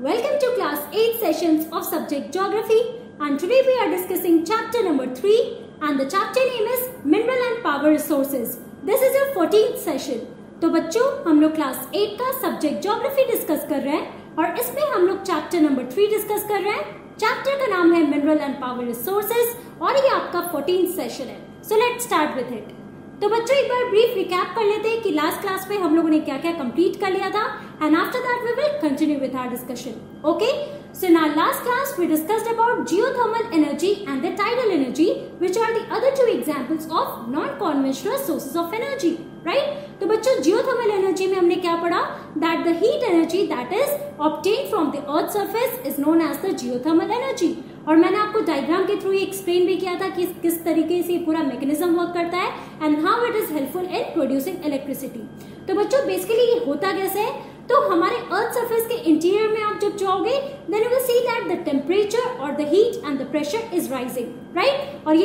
Welcome to class 8 sessions of subject geography, and today we are discussing chapter number 3 and the chapter name is Mineral and Power Resources. This is your 14th session. तो बच्चों हम लोग class 8 का subject geography discuss कर रहे हैं और इसमें हम लोग चैप्टर नंबर 3 डिस्कस कर रहे हैं. चैप्टर का नाम है मिनरल एंड पावर रिसोर्सेज और ये आपका 14th सेशन है. So let's start with it. तो बच्चों एक बार ब्रीफ रिकैप कर लेते हैं कि लास्ट क्लास में हम लोगों ने क्या क्या कंप्लीट कर लिया था and after that we will continue with our discussion. Okay, so in our last class we discussed about geothermal energy and the tidal energy, which are the other two examples of non-conventional sources of energy, right? तो बच्चों geothermal energy में हमने क्या पढ़ा? That the heat energy that is obtained from the earth surface is known as the geothermal energy. और मैंने आपको diagram के थ्रू ये एक्सप्लेन भी किया था कि किस तरीके से पूरा मैकेनिज्म वर्क करता है and how it is helpful in producing electricity. तो बच्चों बेसिकली ये होता कैसे है? तो हमारे अर्थ सरफेस के इंटीरियर में आप जब जाओगे then you will see that the temperature और the heat and the pressure is rising, right? और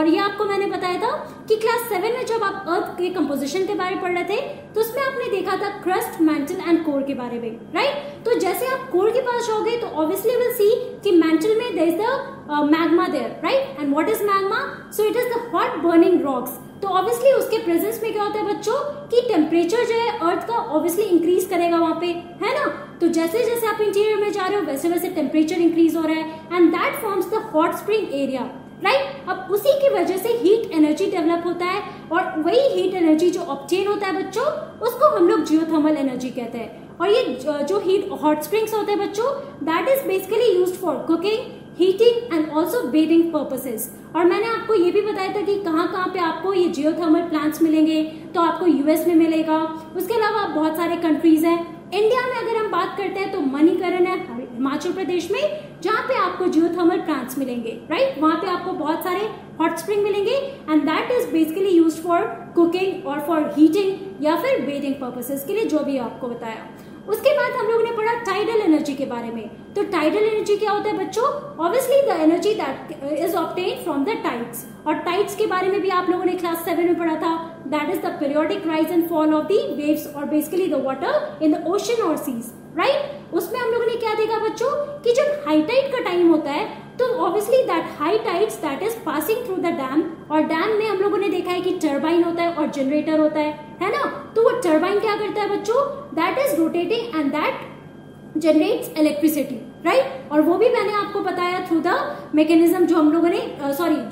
ये आपको मैंने बताया था कि क्लास 7 में जब आप अर्थ के कंपोजिशन के बारे में पढ़ रहे थे तो उसमें आपने देखा था क्रस्ट, मैंटल एंड कोर के बारे में, राइट? तो जैसे आप कोर के पास जाओगे तो ऑब्वियसली विल सी कि मैंटल में there is the magma there, right? And what is magma? So it is the hot burning rocks. तो ऑब्वियसली उसके प्रेजेंस में क्या होता है बच्चों कि टेम्परेचर जो है अर्थ का ऑब्वियसली इंक्रीज करेगा वहां पे, है ना? तो जैसे जैसे आप इंटीरियर में जा रहे हो वैसे वैसे टेम्परेचर इंक्रीज हो रहा है and that forms the hot spring area, right? अब उसी की वजह से हीट एनर्जी डेवलप होता है और वही हीट एनर्जी जो ऑब्टेन होता है बच्चों उसको हम लोग जियोथर्मल एनर्जी कहते हैं. और ये जो हीट हॉट स्प्रिंग्स होते हैं बच्चों that is basically used for cooking, heating and also bathing purposes. और मैंने आपको ये भी बताया था कि कहाँ पे आपको ये जियोथर्मल प्लांट्स मिलेंगे. तो आपको यूएस में मिलेगा, उसके अलावा बहुत सारे कंट्रीज हैं. इंडिया में अगर हम बात करते हैं तो मणिकरण है हिमाचल प्रदेश में जहाँ पे आपको जियोथर्मल प्लांट्स मिलेंगे, राइट? वहां पे आपको बहुत सारे हॉट स्प्रिंग मिलेंगे and that is basically used for cooking और फॉर हीटिंग या फिर बेथिंग पर्पसेस के लिए, जो भी आपको बताया. उसके बाद हम लोगों ने पढ़ा टाइडल एनर्जी के बारे में. तो टाइडल एनर्जी क्या होता है बच्चों? Obviously the energy that is obtained from the tides. और टाइड्स के बारे में भी आप लोगों ने क्लास 7 में पढ़ा था. That is the periodic rise and fall of the waves और basically the water in the ocean और सीज, राइट? उसमें हम लोगों ने क्या देखा बच्चों कि जब हाई टाइड का टाइम होता है तो obviously that high tides that is passing through the dam. और डैम में हम लोगों ने देखा है कि टर्बाइन होता है और जनरेटर होता है ना? तो वो टर्बाइन क्या करता है बच्चों? That is rotating and that generates electricity, right? और वो भी मैंने आपको बताया थ्रू द मैकेनिज्म जो हम लोगों ने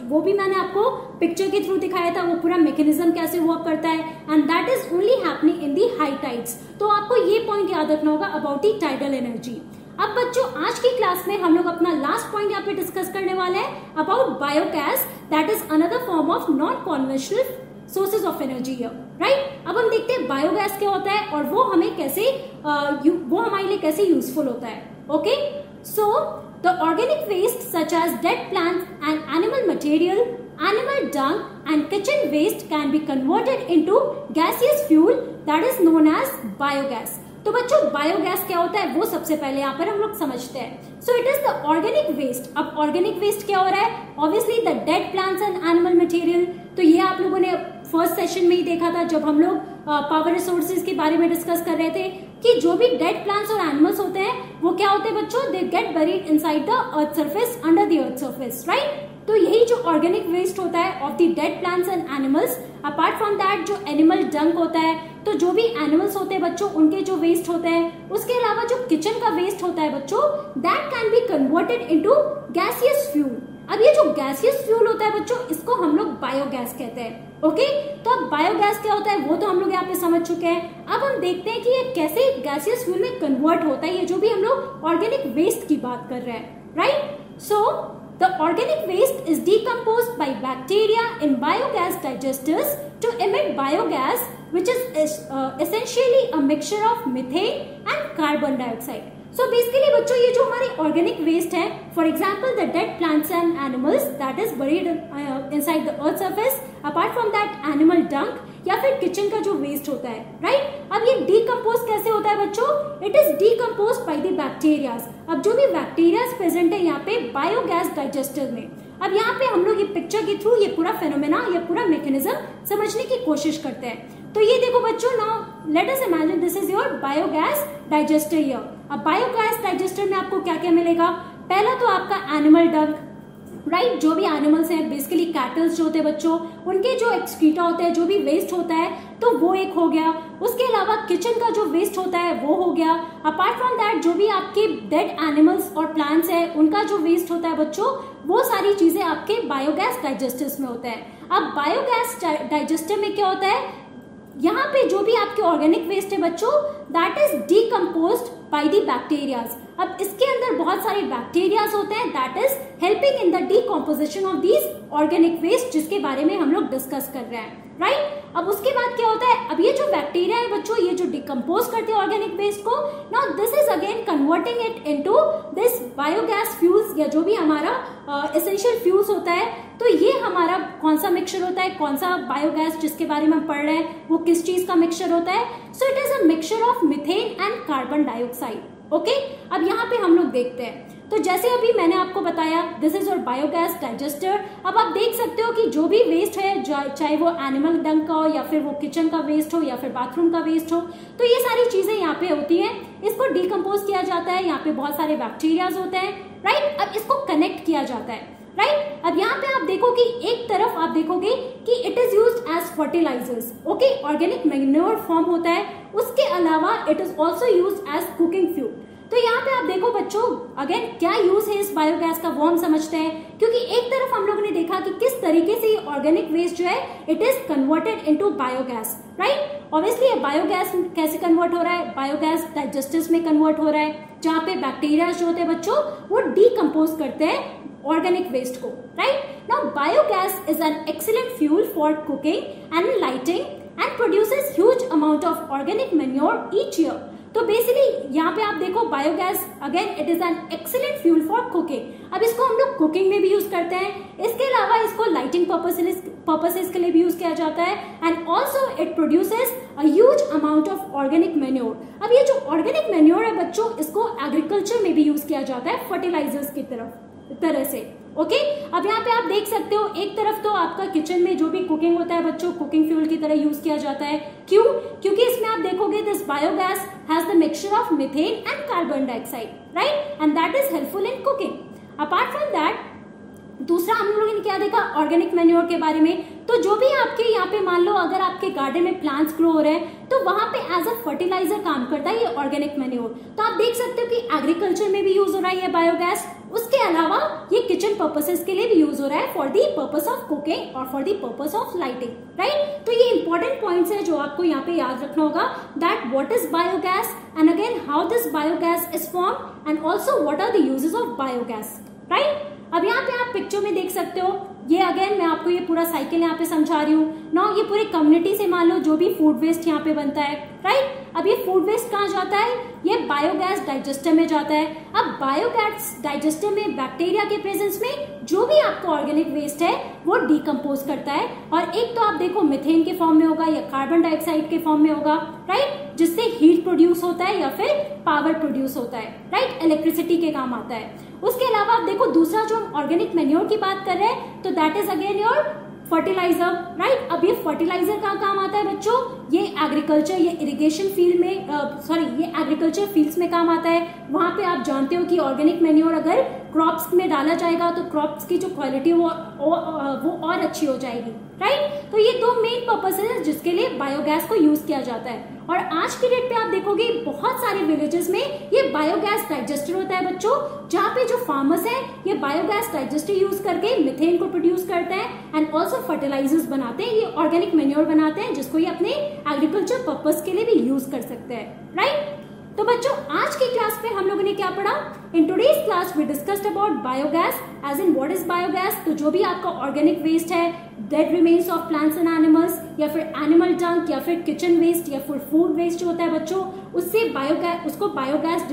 वो भी मैंने आपको पिक्चर के थ्रू दिखाया था वो पूरा मैकेनिज्म कैसे वर्क करता है and that is only happening in the high tides. तो आपको ये पॉइंट याद रखना होगा अबाउट दी टाइडल एनर्जी. अब बच्चों आज की क्लास में हम लोग अपना लास्ट पॉइंट यहाँ पे डिस्कस करने वाले हैं about biogas, that is another form of non conventional sources of energy, right? अब हम देखते हैं बायोगैस क्या होता है और वो हमें कैसे वो हमारे लिए कैसे यूजफुल होता है. Okay, so the organic waste such as dead plants and animal material, animal dung and kitchen waste can be converted into gaseous fuel that is known as biogas. तो बच्चों बायोगैस क्या होता है वो सबसे पहले यहाँ पर हम लोग समझते हैं. So it is the organic waste. अब ऑर्गेनिक वेस्ट क्या हो रहा है? Obviously the dead plants and animal material. तो ये आप लोगों ने फर्स्ट सेशन में ही देखा था जब हम लोग पावर रिसोर्सेज के बारे में डिस्कस कर रहे थे कि जो भी डेड प्लांट्स और एनिमल्स होते हैं वो क्या होते हैं बच्चों? They get buried inside the earth surface, under the earth surface, right? तो यही जो ऑर्गेनिक वेस्ट होता है of the dead plants and animals. Apart from that जो एनिमल डंक होता है, तो जो भी एनिमल्स होते हैं बच्चों उनके जो वेस्ट होते हैं, उसके अलावा जो किचन का वेस्ट होता है बच्चों that can be converted into gaseous fuel. अब ये जो गैसियस फ्यूल होता है बच्चों इसको हम लोग बायोगैस कहते हैं. ओके, तो अब बायोगैस क्या होता है वो तो हम लोग यहाँ पे समझ चुके हैं. अब हम देखते हैं कि ये कैसे गैसियस फ्यूल में कन्वर्ट होता है, ये जो भी हम लोग ऑर्गेनिक वेस्ट की बात कर रहे हैं, right? So the organic waste is decomposed by bacteria in biogas digesters to emit biogas, which is essentially a mixture of methane and carbon dioxide. So basically बच्चों ये जो हमारी ऑर्गेनिक वेस्ट है, for example the dead plants and animals that is buried inside the earth surface, apart from that animal डंक या फिर kitchen का जो वेस्ट होता है, राइट? अब ये डीकम्पोज कैसे होता है बच्चों? It is decompose bye the bacterias. अब जो भी बैक्टीरियाज प्रेजेंट है यहाँ पे बायोगैस डाइजेस्टर में. अब यहाँ पे हम लोग ये पिक्चर के थ्रू ये पूरा फेनोमेना, ये पूरा मैकेनिज्म समझने की कोशिश करते हैं. तो ये देखो बच्चों, now let us imagine this is your biogas digester here. अब बायोगैस डाइजेस्टर में आपको क्या क्या मिलेगा? पहला तो आपका एनिमल डंग, राइट, जो भी एनिमल्स हैं बेसिकली कैटल्स जो होते हैं बच्चों, उनके जो एक्सक्रीटा होते हैं, जो भी वेस्ट होता है, तो वो एक हो गया। उसके अलावा किचन का जो वेस्ट होता है वो हो गया। अपार्ट फ्रॉम दैट जो भी आपके डेड एनिमल्स और प्लांट्स है उनका जो वेस्ट होता है बच्चों, वो सारी चीजें आपके बायोगैस डाइजेस्टर्स में होता है। अब बायोगैस डाइजेस्टर में क्या होता है, यहाँ पे जो भी आपके ऑर्गेनिक वेस्ट है बच्चों, that is decomposed by the bacterias. अब इसके अंदर बहुत सारे बैक्टीरियाज होते हैं that is helping in the decomposition of these organic waste, जिसके बारे में हम लोग डिस्कस कर रहे हैं, राइट। अब उसके बाद क्या होता है, अब ये जो बैक्टीरिया है बच्चों, ये जो डिकम्पोज करते हैं ऑर्गेनिक वेस्ट को, now this is again converting it into this biogas fuels, या जो भी हमारा एसेंशियल फ्यूल्स होता है। तो ये हमारा कौन सा मिक्सचर होता है, कौन सा बायोगैस जिसके बारे में हम पढ़ रहे हैं वो किस चीज का मिक्सचर होता है? So it is a mixture of methane and carbon dioxide. Okay, अब यहाँ पे हम लोग देखते हैं, तो जैसे अभी मैंने आपको बताया this is your biogas digester. अब आप देख सकते हो कि जो भी वेस्ट है, चाहे वो एनिमल डंग का हो या फिर वो किचन का वेस्ट हो या फिर बाथरूम का वेस्ट हो, तो ये सारी चीजें यहाँ पे होती हैं। इसको डिकम्पोज किया जाता है, यहाँ पे बहुत सारे बैक्टीरियाज होते हैं, राइट। अब इसको कनेक्ट किया जाता है, राइट। अब यहाँ पे आप देखो कि एक तरफ आप देखोगे कि it is used as fertilisers, okay, organic manure form होता है। उसके अलावा it is also used as cooking fuel. तो यहाँ पे आप देखो बच्चों, अगेन क्या यूज है इस बायोगैस का वो हम समझते हैं, क्योंकि एक तरफ हम लोगों ने देखा कि किस तरीके से ऑर्गेनिक वेस्ट जो है it is converted into biogas, right. Obviously biogas कैसे कन्वर्ट हो रहा है, बायोगैस डाइजेस्टर्स में कन्वर्ट हो रहा है, जहाँ पे बैक्टीरिया जो होते हैं बच्चों वो डीकम्पोज करते हैं ऑर्गेनिक वेस्ट को, right. Now biogas is an excellent fuel for cooking and lighting and produces huge amount of organic manure each year. तो बेसिकली यहाँ पे आप देखो biogas again it is an excellent fuel for cooking. अब इसको हम लोग कुकिंग में भी यूज करते हैं, इसके अलावा इसको लाइटिंग पर्पसेस के लिए भी यूज किया जाता है, and also it produces a huge amount of organic manure. अब ये जो ऑर्गेनिक मैन्योर है बच्चों, इसको एग्रीकल्चर में भी यूज किया जाता है फर्टिलाइजर्स की तरह से, ओके। अब यहाँ पे आप देख सकते हो एक तरफ तो आपका किचन में जो भी कुकिंग होता है बच्चों, कुकिंग फ्यूल की तरह यूज किया जाता है। क्यों? क्योंकि इसमें आप देखोगे this biogas has the mixture of methane and carbon dioxide, right, and that is helpful in cooking. Apart from that दूसरा हम लोगों ने क्या देखा ऑर्गेनिक मैन्योर के बारे में, तो जो भी आपके यहाँ पे मान लो अगर आपके गार्डन में प्लांट्स ग्रो हो रहे हैं तो वहां पे एज अ फर्टिलाइजर काम करता है ये ऑर्गेनिक मैन्योर। तो आप देख सकते हो कि एग्रीकल्चर में भी यूज हो रहा है ये बायोगैस, उसके अलावा ये किचन पर्पसेस के लिए भी यूज हो रहा है for the purpose of cooking और for the purpose of lighting, right. तो ये इंपॉर्टेंट पॉइंट्स है जो आपको यहाँ पे याद रखना होगा, that what is biogas and again how this biogas is form and also what are the uses of biogas, right. अब यहाँ पे आप पिक्चर में देख सकते हो, ये अगेन मैं आपको ये पूरा साइकिल यहाँ पे समझा रही हूँ ना। ये पूरी कम्युनिटी से मान लो जो भी फूड वेस्ट यहाँ पे बनता है, राइट। अब ये फूड वेस्ट कहाँ जाता है, ये बायोगैस डाइजेस्टर में जाता है। अब बायोगैस डाइजेस्टर में बैक्टीरिया के प्रेजेंस में जो भी आपका ऑर्गेनिक वेस्ट है वो डिकम्पोज करता है, और एक तो आप देखो मीथेन के फॉर्म में होगा या कार्बन डाइऑक्साइड के फॉर्म में होगा, राइट, जिससे हीट प्रोड्यूस होता है या फिर पावर प्रोड्यूस होता है, राइट, इलेक्ट्रिसिटी के काम आता है। उसके अलावा आप देखो दूसरा जो हम ऑर्गेनिक मैन्योर की बात कर रहे हैं तो that is again your fertiliser, right. अब ये फर्टिलाइजर का काम आता है बच्चों, ये एग्रीकल्चर, ये इरिगेशन फील्ड में ये एग्रीकल्चर फील्ड्स में काम आता है। वहां पे आप जानते हो कि ऑर्गेनिक मैन्योर अगर क्रॉप्स में डाला जाएगा तो क्रॉप्स की जो क्वालिटी वो और अच्छी हो जाएगी, राइट। तो ये दो मेन पर्पस है जिसके लिए बायोगैस को यूज किया जाता है। और आज की डेट पे आप देखोगे बहुत सारे विलेजेस में ये बायोगैस डाइजेस्टर होता है बच्चों, जहाँ पे जो फार्मर्स हैं ये बायोगैस डाइजेस्टर यूज करके मीथेन को प्रोड्यूस करते हैं एंड ऑल्सो फर्टिलाइजर्स बनाते हैं, ये ऑर्गेनिक मैन्योर बनाते हैं जिसको ये अपने एग्रीकल्चर पर्पस के लिए भी यूज कर सकते हैं, राइट। तो बच्चों आज की क्लास में हम लोगों ने क्या पढ़ा, in today's class we discussed about biogas as in what is biogas. तो जो भी आपका ऑर्गेनिक वेस्ट है, dead remains of plants and animals, या फिर एनिमल डंक, या फिर किचन वेस्ट, या फिर फूड वेस्ट जो होता है बच्चों, उससे उसको बायोगैस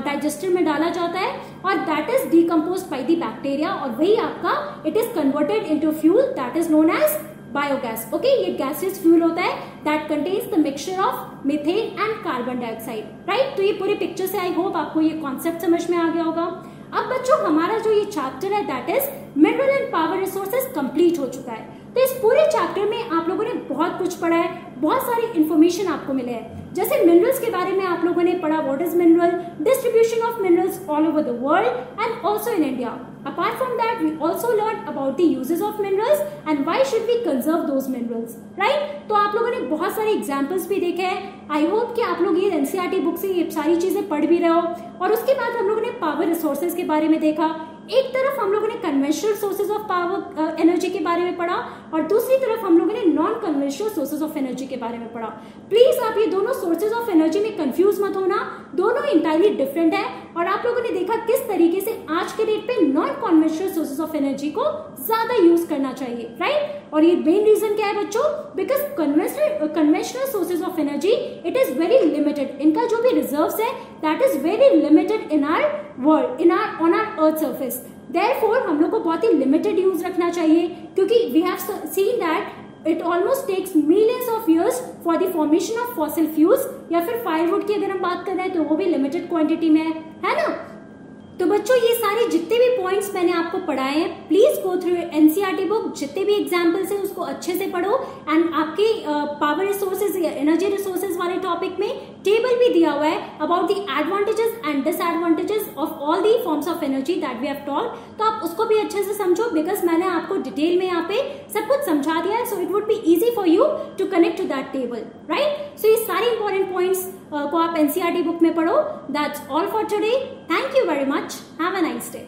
डाइजेस्टर में डाला जाता है और that is decomposed by the bacteria, और वही आपका it is converted into fuel that is known as biogas, okay. ये गैसियस फ्यूल होता है that contains the mixture of methane and carbon dioxide, right. तो ये पूरे पिक्चर से आई होप आपको ये कॉन्सेप्ट समझ में आ गया होगा। अब बच्चों हमारा जो ये चैप्टर है that is mineral and power resources complete हो चुका है। तो इस पूरे चैप्टर में आप लोगों ने बहुत कुछ पढ़ा है, बहुत सारी इंफॉर्मेशन आपको मिले हैं। जैसे मिनरल्स के बारे में आप लोगों ने पढ़ा, what is mineral, distribution of minerals all over the world and also in India. Apart from that, we also learned about the uses of minerals and why should we conserve those minerals, right? तो आप लोगों ने बहुत सारे examples भी देखे हैं। I hope कि आप लोग ये एनसीईआरटी बुक से ये सारी चीजें पढ़ भी रहे हो। और उसके बाद हम लोगों ने पावर रिसोर्सेज के बारे में देखा। एक तरफ हम लोगों ने conventional sources of power energy के बारे में पढ़ा और दूसरी तरफ हम लोगों ने non conventional sources of energy के बारे में पढ़ा। प्लीज आप ये दोनों सोर्सेज ऑफ एनर्जी में कंफ्यूज मत होना, दोनों इंटायरली डिफरेंट है। और आप लोगों ने देखा किस तरीके से आज के डेट पे non conventional sources of energy को ज्यादा यूज करना चाहिए, राइट? और ये मेन रीजन क्या है बच्चों? Because conventional sources of energy it is very limited. इनका जो भी रिजर्व्स है that is very limited in our world, on our earth surface. Therefore हम लोग को बहुत ही लिमिटेड यूज रखना चाहिए, क्योंकि we have seen that it almost takes millions of years for the formation of fossil fuels, या फिर फायरवुड की अगर हम बात कर रहे हैं तो वो भी लिमिटेड क्वांटिटी में है ना। तो बच्चों ये सारे जितने भी पॉइंट्स मैंने आपको पढ़ाए हैं, please go through NCERT book, जितने भी एग्जाम्पल्स हैं उसको अच्छे से पढ़ो। एंड आपके पावर रिसोर्सेज या एनर्जी रिसोर्सेज वाले टॉपिक में टेबल भी दिया हुआ है about the advantages and disadvantages of all the forms of energy that we have told. तो आप उसको भी अच्छे से समझो, बिकॉज मैंने आपको डिटेल में यहाँ पे सब कुछ समझा दिया है। So it would be easy for you to connect to that table, right? So ये सारे इंपॉर्टेंट पॉइंट्स को आप एनसीईआरटी बुक में पढ़ो। That's all for today. Thank you very much. Have a nice day.